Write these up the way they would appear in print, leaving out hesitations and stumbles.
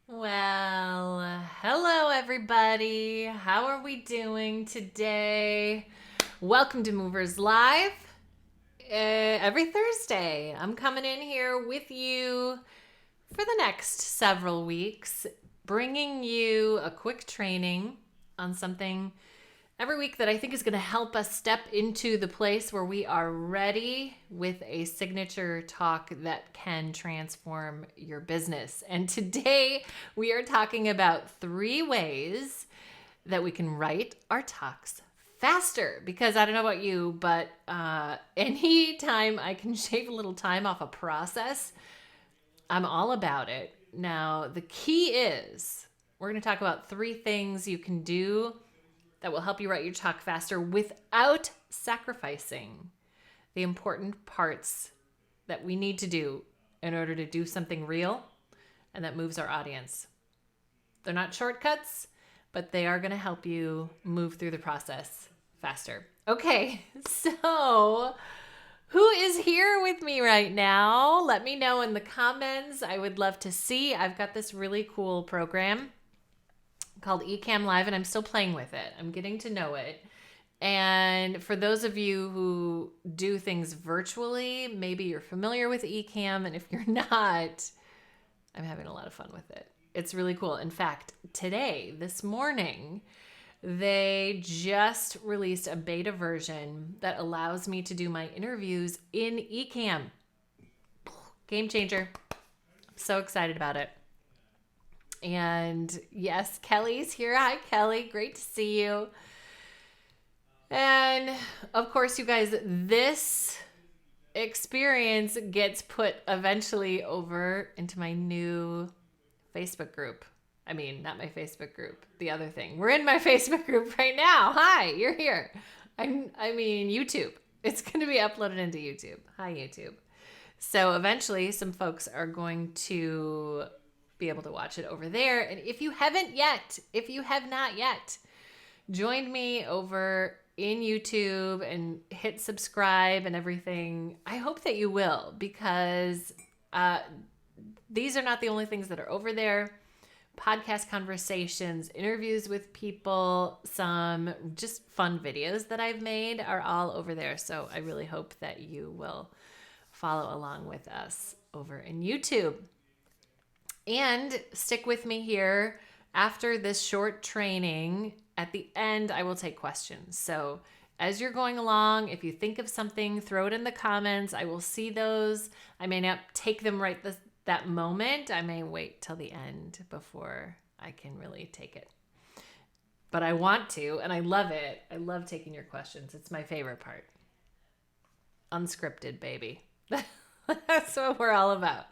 Well, hello everybody. How are we doing today? Welcome to Movers Live. Every Thursday, I'm coming in here with you for the next several weeks, bringing you a quick training on something every week that I think is going to help us step into the place where we are ready with a signature talk that can transform your business. And today we are talking about 3 ways that we can write our talks faster. Because I don't know about you, but anytime I can shave a little time off a process, I'm all about it. Now, the key is we're going to talk about 3 things you can do that will help you write your talk faster without sacrificing the important parts that we need to do in order to do something real and that moves our audience. They're not shortcuts, but they are going to help you move through the process faster. Okay, so who is here with me right now? Let me know in the comments. I would love to see. I've got this really cool program called Ecamm Live, and I'm still playing with it. I'm getting to know it. And for those of you who do things virtually, maybe you're familiar with Ecamm, and if you're not, I'm having a lot of fun with it. It's really cool. In fact, this morning, they just released a beta version that allows me to do my interviews in Ecamm. Game changer. I'm so excited about it. And yes, Kelly's here. Hi, Kelly. Great to see you. And of course, you guys, this experience gets put eventually over into my new Facebook group. I mean, not my Facebook group, the other thing. We're in my Facebook group right now. Hi, you're here. I mean, YouTube. It's going to be uploaded into YouTube. Hi, YouTube. So eventually, some folks are going to be able to watch it over there. And if you have not yet, joined me over in YouTube and hit subscribe and everything. I hope that you will, because these are not the only things that are over there. Podcast conversations, interviews with people, some just fun videos that I've made are all over there. So I really hope that you will follow along with us over in YouTube. And stick with me here. After this short training, at the end, I will take questions. So as you're going along, if you think of something, throw it in the comments. I will see those. I may not take them right that moment. I may wait till the end before I can really take it. But I want to, and I love it. I love taking your questions. It's my favorite part. Unscripted, baby. That's what we're all about.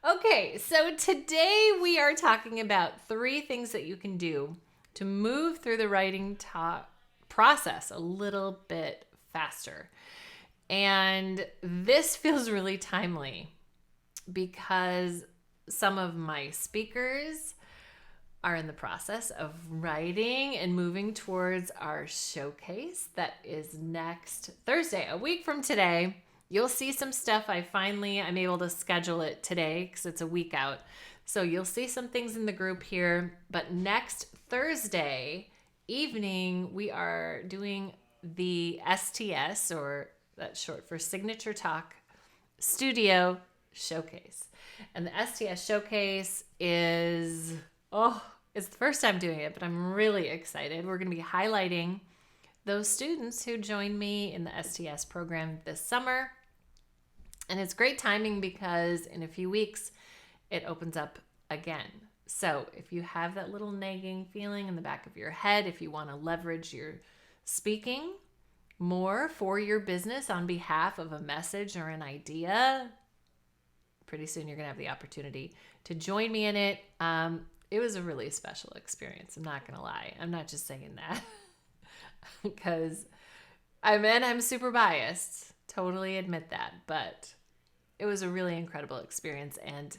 Okay, so today we are talking about 3 things that you can do to move through the writing process a little bit faster. And this feels really timely because some of my speakers are in the process of writing and moving towards our showcase that is next Thursday, a week from today. You'll see some stuff. I'm able to schedule it today because it's a week out. So you'll see some things in the group here. But next Thursday evening, we are doing the STS, or that's short for Signature Talk Studio Showcase. And the STS Showcase is, it's the first time doing it, but I'm really excited. We're going to be highlighting those students who joined me in the STS program this summer. And it's great timing because in a few weeks, it opens up again. So if you have that little nagging feeling in the back of your head, if you want to leverage your speaking more for your business on behalf of a message or an idea, pretty soon you're going to have the opportunity to join me in it. It was a really special experience. I'm not going to lie. I'm not just saying that because I'm super biased. Totally admit that. But it was a really incredible experience. And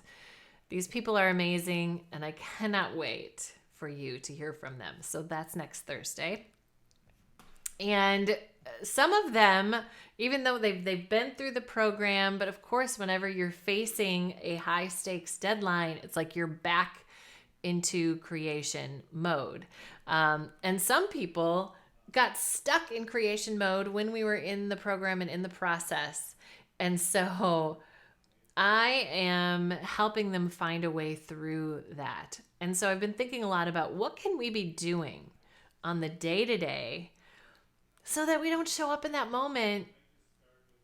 these people are amazing. And I cannot wait for you to hear from them. So that's next Thursday. And some of them, even though they've been through the program, but of course, whenever you're facing a high stakes deadline, it's like you're back into creation mode. And some people got stuck in creation mode when we were in the program and in the process. And so I am helping them find a way through that. And so I've been thinking a lot about what can we be doing on the day-to-day so that we don't show up in that moment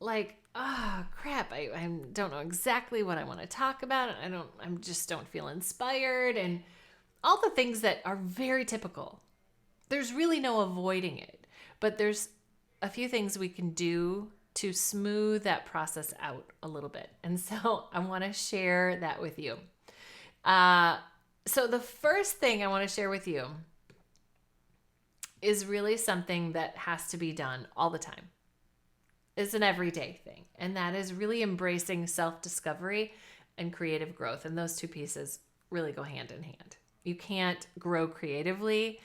like, oh crap, I don't know exactly what I want to talk about. I just don't feel inspired, and all the things that are very typical. There's really no avoiding it, but there's a few things we can do to smooth that process out a little bit. And so I want to share that with you. So the first thing I want to share with you is really something that has to be done all the time. It's an everyday thing. And that is really embracing self-discovery and creative growth. And those two pieces really go hand in hand. You can't grow creatively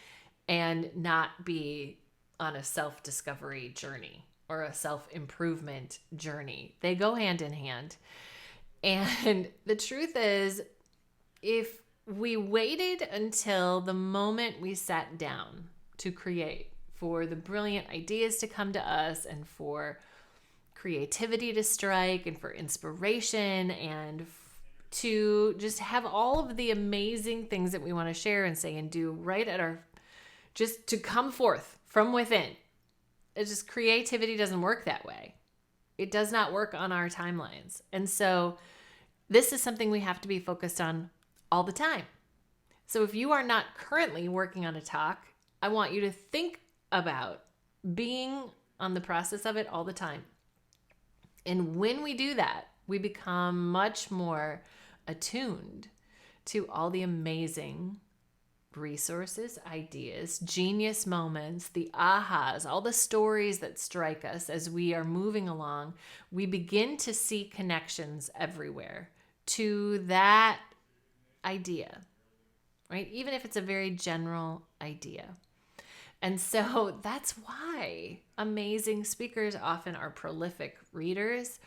and not be on a self-discovery journey or a self-improvement journey. They go hand in hand. And the truth is, if we waited until the moment we sat down to create, for the brilliant ideas to come to us and for creativity to strike and for inspiration and to just have all of the amazing things that we want to share and say and do right at our, just to come forth from within. It's just creativity doesn't work that way. It does not work on our timelines. And so this is something we have to be focused on all the time. So if you are not currently working on a talk, I want you to think about being on the process of it all the time. And when we do that, we become much more attuned to all the amazing resources, ideas, genius moments, the ahas, all the stories that strike us as we are moving along. We begin to see connections everywhere to that idea, right? Even if it's a very general idea. And so that's why amazing speakers often are prolific readers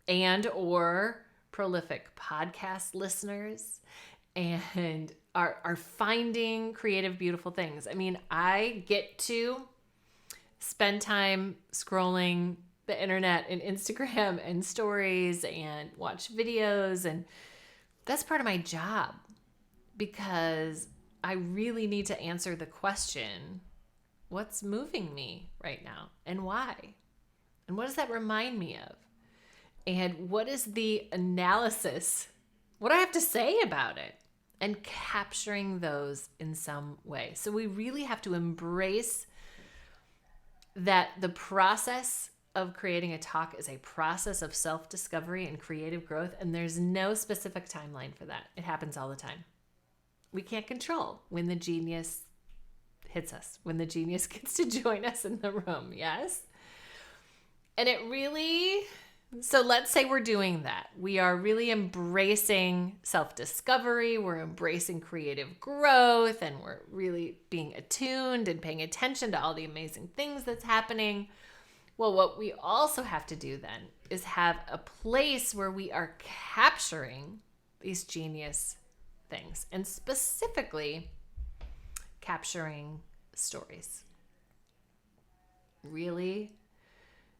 and or prolific podcast listeners and are finding creative, beautiful things. I mean, I get to spend time scrolling the internet and Instagram and stories and watch videos, and that's part of my job because I really need to answer the question, what's moving me right now and why? And what does that remind me of? And what is the analysis? What do I have to say about it? And capturing those in some way. So we really have to embrace that the process of creating a talk is a process of self-discovery and creative growth, and there's no specific timeline for that. It happens all the time. We can't control when the genius hits us, when the genius gets to join us in the room, yes? And it really, so let's say we're doing that. We are really embracing self-discovery, we're embracing creative growth, and we're really being attuned and paying attention to all the amazing things that's happening. Well, what we also have to do then is have a place where we are capturing these genius things, and specifically capturing stories. Really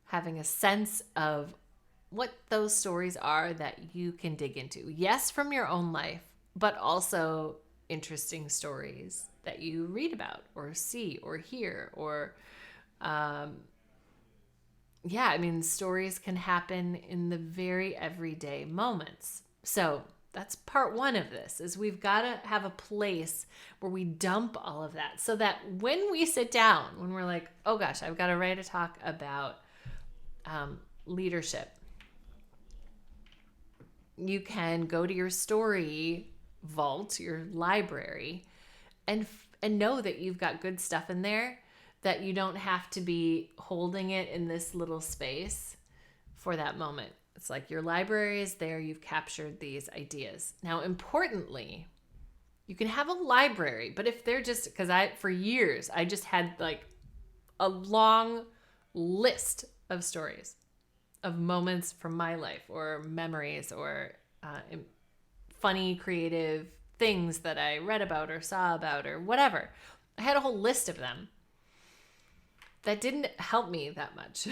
having a sense of what those stories are that you can dig into. Yes, from your own life, but also interesting stories that you read about or see or hear or stories can happen in the very everyday moments. So that's part one of this, is we've got to have a place where we dump all of that so that when we sit down, when we're like, oh gosh, I've got to write a talk about leadership, you can go to your story vault, your library, and know that you've got good stuff in there, that you don't have to be holding it in this little space for that moment. It's like your library is there, you've captured these ideas. Now, importantly, you can have a library, but if they're just, because for years, I just had like a long list of stories, of moments from my life or memories or funny, creative things that I read about or saw about or whatever. I had a whole list of them. That didn't help me that much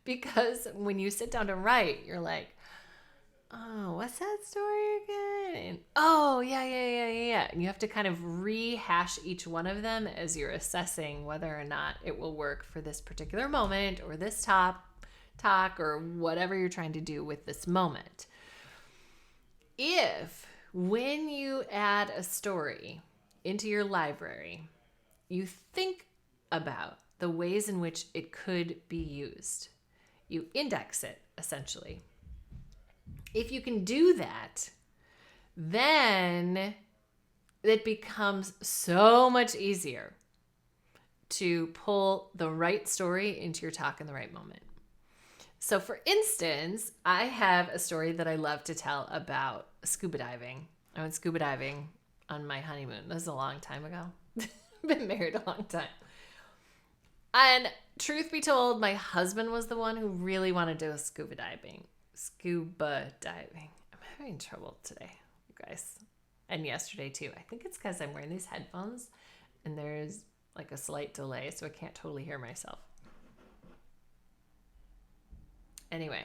because when you sit down to write, you're like, oh, what's that story again? And, oh, yeah. And you have to kind of rehash each one of them as you're assessing whether or not it will work for this particular moment or this talk or whatever you're trying to do with this moment. If when you add a story into your library, you think about the ways in which it could be used, you index it essentially. If you can do that, then it becomes so much easier to pull the right story into your talk in the right moment. So for instance, I have a story that I love to tell about scuba diving. I went scuba diving on my honeymoon. That was a long time ago. Been married a long time. And truth be told, my husband was the one who really wanted to go scuba diving. I'm having trouble today, you guys. And yesterday too. I think it's because I'm wearing these headphones and there's like a slight delay, so I can't totally hear myself. Anyway,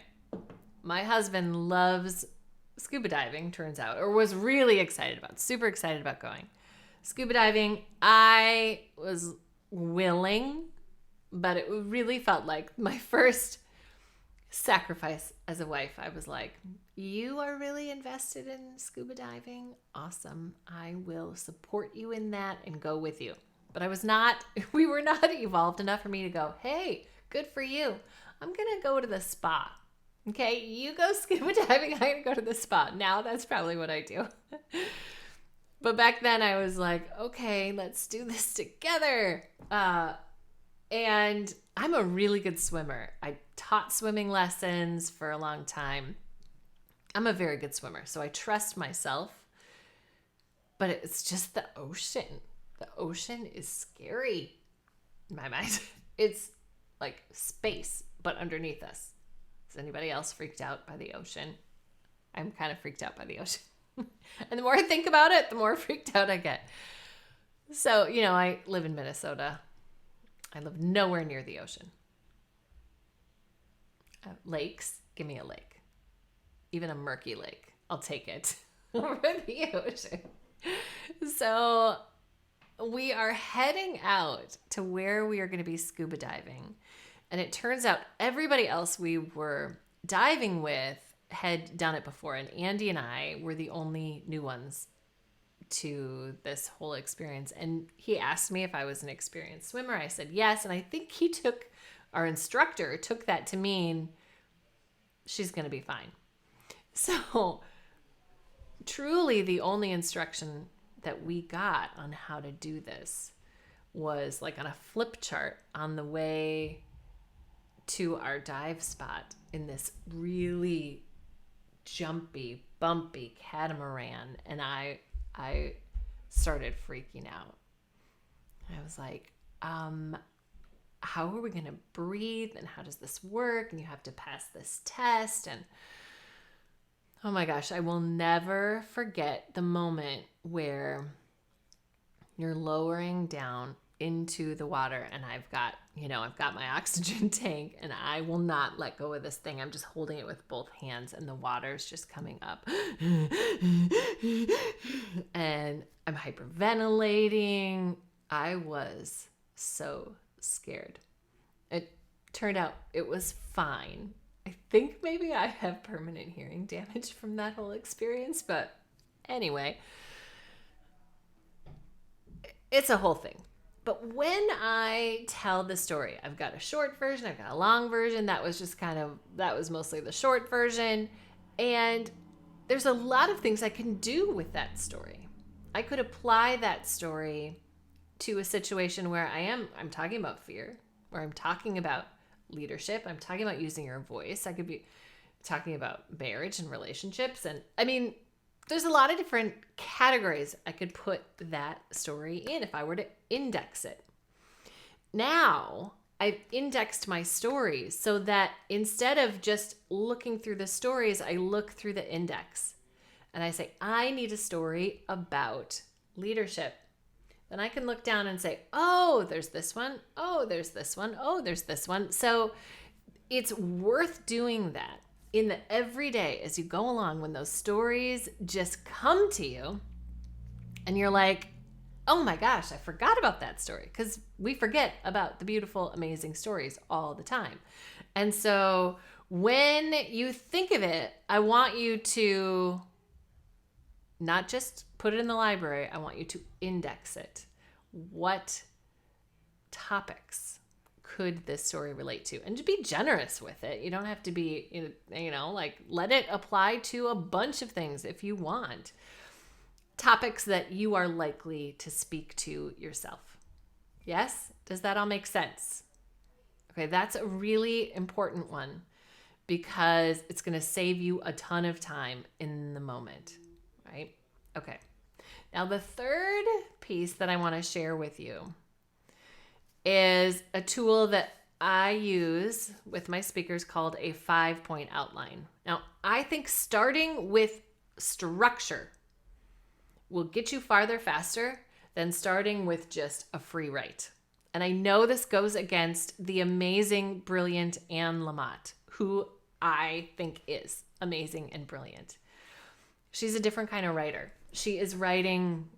my husband loves scuba diving, turns out, or was really super excited about going. Scuba diving, I was willing, but it really felt like my first sacrifice as a wife. I was like, you are really invested in scuba diving? Awesome. I will support you in that and go with you. But we were not evolved enough for me to go, hey, good for you. I'm going to go to the spa. Okay, you go scuba diving, I'm going to go to the spa. Now that's probably what I do. But back then I was like, okay, let's do this together. And I'm a really good swimmer. I taught swimming lessons for a long time. I'm a very good swimmer, so I trust myself. But it's just the ocean. The ocean is scary in my mind. It's like space, but underneath us. Is anybody else freaked out by the ocean? I'm kind of freaked out by the ocean. And the more I think about it, the more freaked out I get. So, I live in Minnesota. I live nowhere near the ocean. Lakes, give me a lake. Even a murky lake, I'll take it over the ocean. So we are heading out to where we are going to be scuba diving. And it turns out everybody else we were diving with had done it before. And Andy and I were the only new ones to this whole experience. And he asked me if I was an experienced swimmer. I said yes. And I think our instructor took that to mean she's going to be fine. So truly the only instruction that we got on how to do this was like on a flip chart on the way to our dive spot in this really jumpy, bumpy catamaran. And I started freaking out. I was like, how are we going to breathe? And how does this work? And you have to pass this test. And oh my gosh, I will never forget the moment where you're lowering down into the water and I've got my oxygen tank and I will not let go of this thing. I'm just holding it with both hands and the water's just coming up. And I'm hyperventilating. I was so scared. It turned out it was fine. I think maybe I have permanent hearing damage from that whole experience, but anyway, it's a whole thing. But when I tell the story, I've got a short version, I've got a long version. That was mostly the short version. And there's a lot of things I can do with that story. I could apply that story to a situation where I'm talking about fear, where I'm talking about leadership, I'm talking about using your voice. I could be talking about marriage and relationships. And I mean, there's a lot of different categories I could put that story in if I were to index it. Now, I've indexed my stories so that instead of just looking through the stories, I look through the index. and I say, I need a story about leadership. Then I can look down and say, oh, there's this one. Oh, there's this one. Oh, there's this one. So it's worth doing that in the everyday as you go along, when those stories just come to you and you're like, oh my gosh, I forgot about that story, because we forget about the beautiful, amazing stories all the time. And so when you think of it, I want you to not just put it in the library, I want you to index it. What topics could this story relate to? And to be generous with it. You don't have to be, like, let it apply to a bunch of things if you want. Topics that you are likely to speak to yourself. Yes? Does that all make sense? Okay, that's a really important one, because it's going to save you a ton of time in the moment, right? Okay. Now, the third piece that I want to share with you is a tool that I use with my speakers called a 5-point outline. Now, I think starting with structure will get you farther faster than starting with just a free write. And I know this goes against the amazing, brilliant Anne Lamott, who I think is amazing and brilliant. She's a different kind of writer. She is writing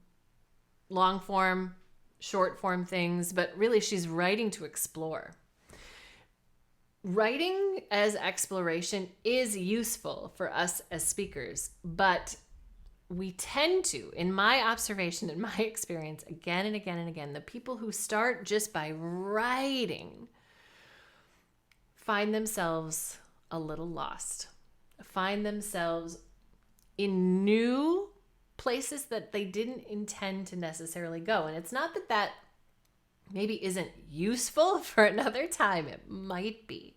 long form, short form things, but really she's writing to explore. Writing as exploration is useful for us as speakers, but we tend to, in my observation, in my experience, again and again and again, the people who start just by writing find themselves a little lost, find themselves in new places that they didn't intend to necessarily go. And it's not that that maybe isn't useful for another time. It might be.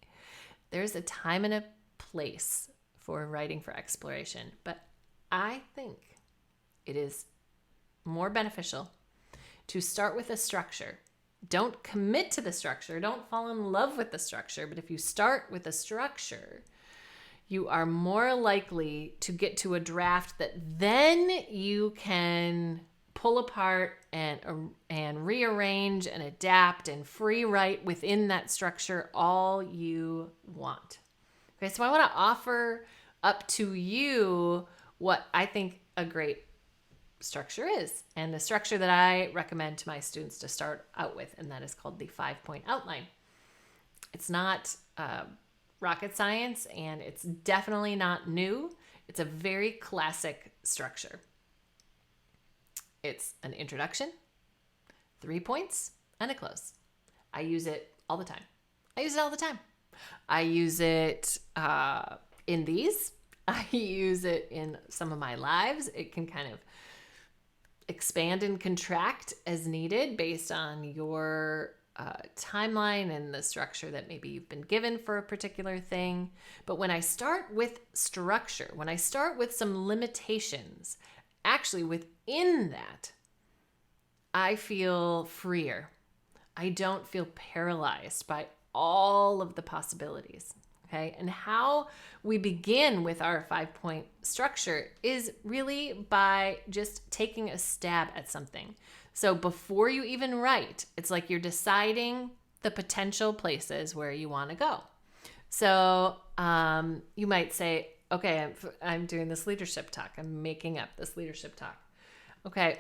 There's a time and a place for writing for exploration, but I think it is more beneficial to start with a structure. Don't commit to the structure. Don't fall in love with the structure. But if you start with a structure, you are more likely to get to a draft that then you can pull apart and rearrange and adapt and free write within that structure all you want. Okay, so I want to offer up to you what I think a great structure is, and the structure that I recommend to my students to start out with, and that is called the 5-point outline. It's not rocket science, and it's definitely not new. It's a very classic structure. It's an introduction, 3 points, and a close. I use it all the time. I use it in these. I use it in some of my lives. It can kind of expand and contract as needed based on your timeline and the structure that maybe you've been given for a particular thing. But when I start with structure, when I start with some limitations, actually within that, I feel freer. I don't feel paralyzed by all of the possibilities. Okay, and how we begin with our 5-point structure is really by just taking a stab at something. So before you even write, it's like you're deciding the potential places where you want to go. So you might say, okay, I'm doing this leadership talk. I'm making up this leadership talk. Okay,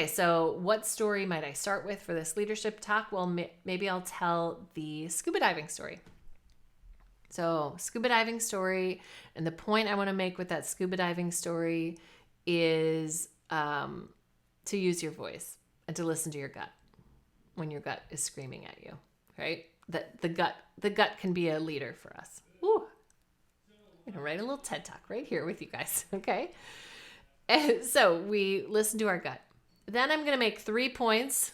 so what story might I start with for this leadership talk? Well, maybe I'll tell the scuba diving story. So scuba diving story, and the point I want to make with that scuba diving story is to use your voice and to listen to your gut when your gut is screaming at you, right? That the gut can be a leader for us. Ooh, I'm gonna write a little TED Talk right here with you guys, okay? And so we listen to our gut. Then I'm gonna make 3 points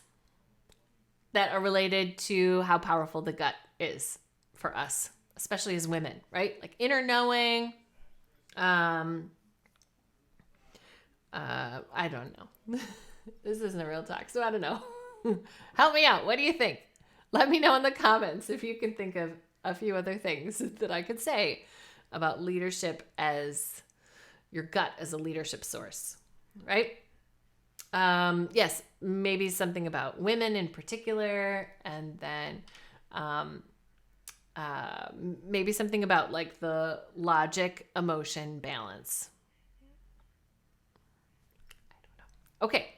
that are related to how powerful the gut is for us, especially as women, right? Like inner knowing. I don't know. This isn't a real talk, so I don't know. Help me out. What do you think? Let me know in the comments if you can think of a few other things that I could say about leadership as your gut as a leadership source, right? Yes, maybe something about women in particular, and then maybe something about like the logic emotion balance. I don't know. Okay.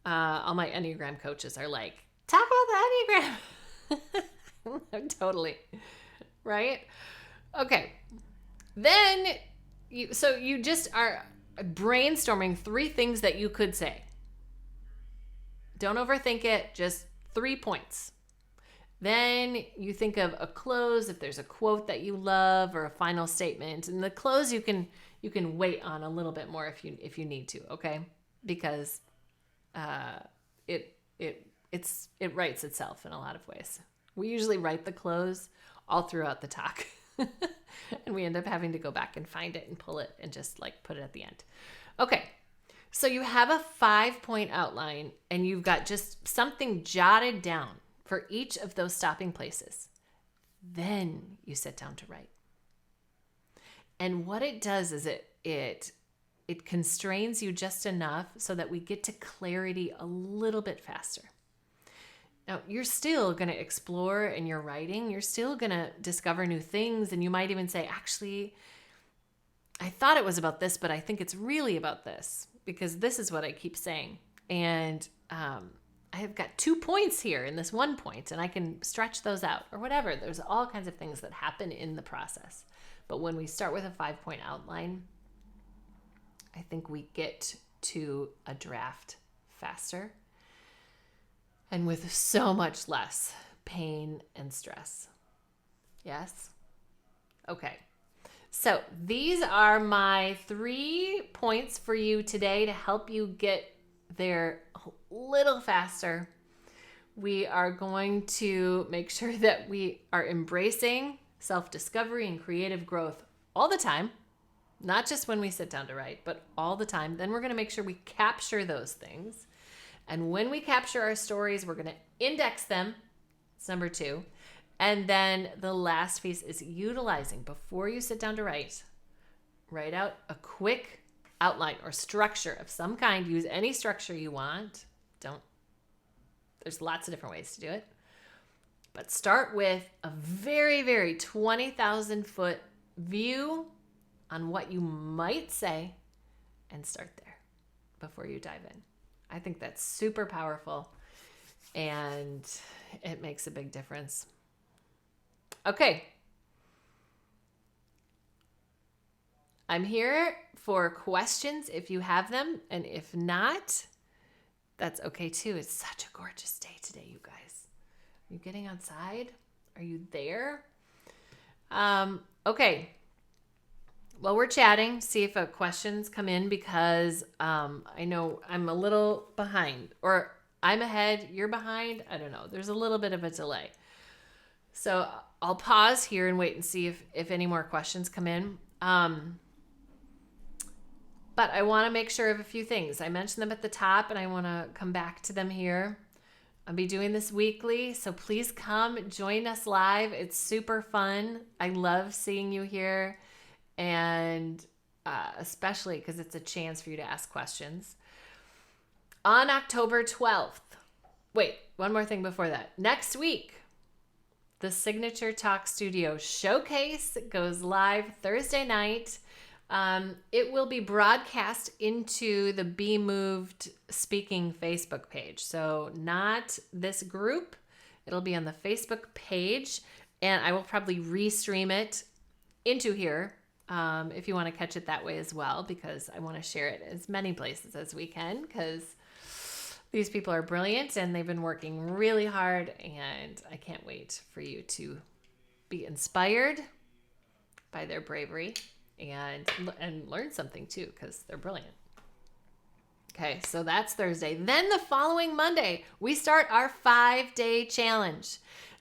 All my Enneagram coaches are like, talk about the Enneagram. Totally. Right? Okay. Then you just are brainstorming 3 things that you could say. Don't overthink it, just 3 points. Then you think of a close, if there's a quote that you love or a final statement. And the close you can wait on a little bit more if you need to, okay? Because it writes itself in a lot of ways. We usually write the close all throughout the talk. And we end up having to go back and find it and pull it and just like put it at the end. Okay. So you have a 5-point outline and you've got just something jotted down for each of those stopping places. Then you sit down to write. And what it does is it constrains you just enough so that we get to clarity a little bit faster. Now, you're still going to explore in your writing. You're still going to discover new things. And you might even say, actually, I thought it was about this, but I think it's really about this because this is what I keep saying. And I have got 2 points here in this 1 point, and I can stretch those out or whatever. There's all kinds of things that happen in the process. But when we start with a 5-point outline, I think we get to a draft faster and with so much less pain and stress. Yes? Okay. So these are my 3 points for you today to help you get there a little faster. We are going to make sure that we are embracing self-discovery and creative growth all the time. Not just when we sit down to write, but all the time. Then we're going to make sure we capture those things. And when we capture our stories, we're going to index them. It's number 2. And then the last piece is utilizing, before you sit down to write out a quick outline or structure of some kind. Use any structure you want. There's lots of different ways to do it. But start with a very, very 20,000 foot view on what you might say and start there before you dive in. I think that's super powerful and it makes a big difference. Okay. I'm here for questions if you have them, and if not, that's okay too. It's such a gorgeous day today, you guys. Are you getting outside? Are you there? Okay. Well, we're chatting, see if questions come in because I know I'm a little behind, or I'm ahead, you're behind. I don't know. There's a little bit of a delay. So I'll pause here and wait and see if any more questions come in. But I want to make sure of a few things. I mentioned them at the top and I want to come back to them here. I'll be doing this weekly, so please come join us live. It's super fun. I love seeing you here, and especially because it's a chance for you to ask questions. On October 12th, wait, one more thing before that. Next week, the Signature Talk Studio Showcase goes live Thursday night. It will be broadcast into the Be Moved Speaking Facebook page. So not this group. It'll be on the Facebook page, and I will probably restream it into here if you want to catch it that way as well, because I want to share it as many places as we can, because these people are brilliant and they've been working really hard, and I can't wait for you to be inspired by their bravery and learn something too, because they're brilliant. Okay, so that's Thursday. Then the following Monday, we start our 5-day challenge.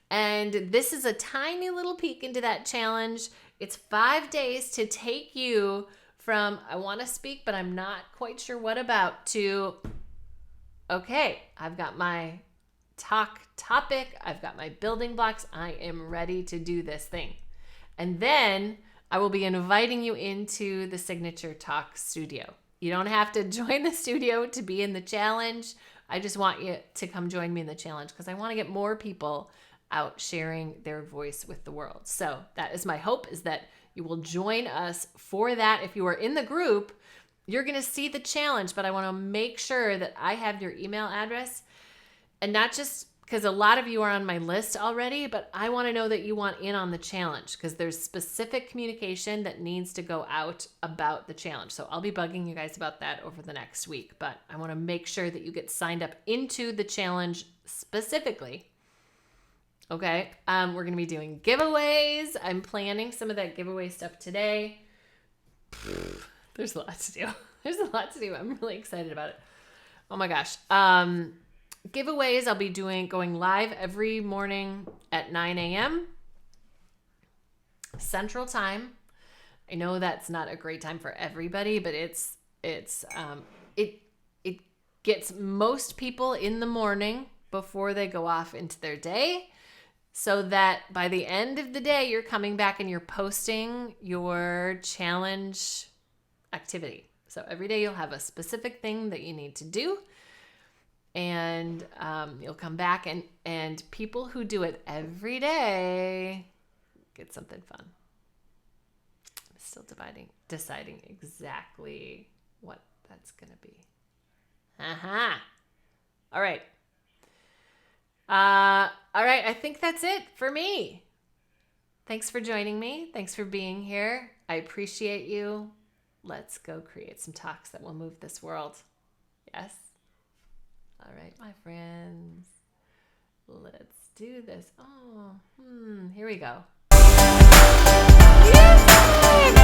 And this is a tiny little peek into that challenge. It's 5 days to take you from, I want to speak, but I'm not quite sure what about, to, okay, I've got my topic, I've got my building blocks, I am ready to do this thing. And then I will be inviting you into the Signature Talk studio. You don't have to join the studio to be in the challenge. I just want you to come join me in the challenge because I want to get more people out sharing their voice with the world. So that is my hope, is that you will join us for that. If you are in the group, you're going to see the challenge, but I want to make sure that I have your email address, and not just because a lot of you are on my list already, but I want to know that you want in on the challenge because there's specific communication that needs to go out about the challenge. So I'll be bugging you guys about that over the next week, but I want to make sure that you get signed up into the challenge specifically. Okay, we're going to be doing giveaways. I'm planning some of that giveaway stuff today. There's a lot to do. I'm really excited about it. Oh my gosh. Giveaways, I'll be going live every morning at 9 a.m. Central Time. I know that's not a great time for everybody, but it gets most people in the morning before they go off into their day, so that by the end of the day, you're coming back and you're posting your challenge activity. So every day you'll have a specific thing that you need to do. And you'll come back, and people who do it every day get something fun. I'm still deciding exactly what that's going to be. All right. I think that's it for me. Thanks for joining me. Thanks for being here. I appreciate you. Let's go create some talks that will move this world. Yes? All right, my friends. Let's do this. Here we go. Yay!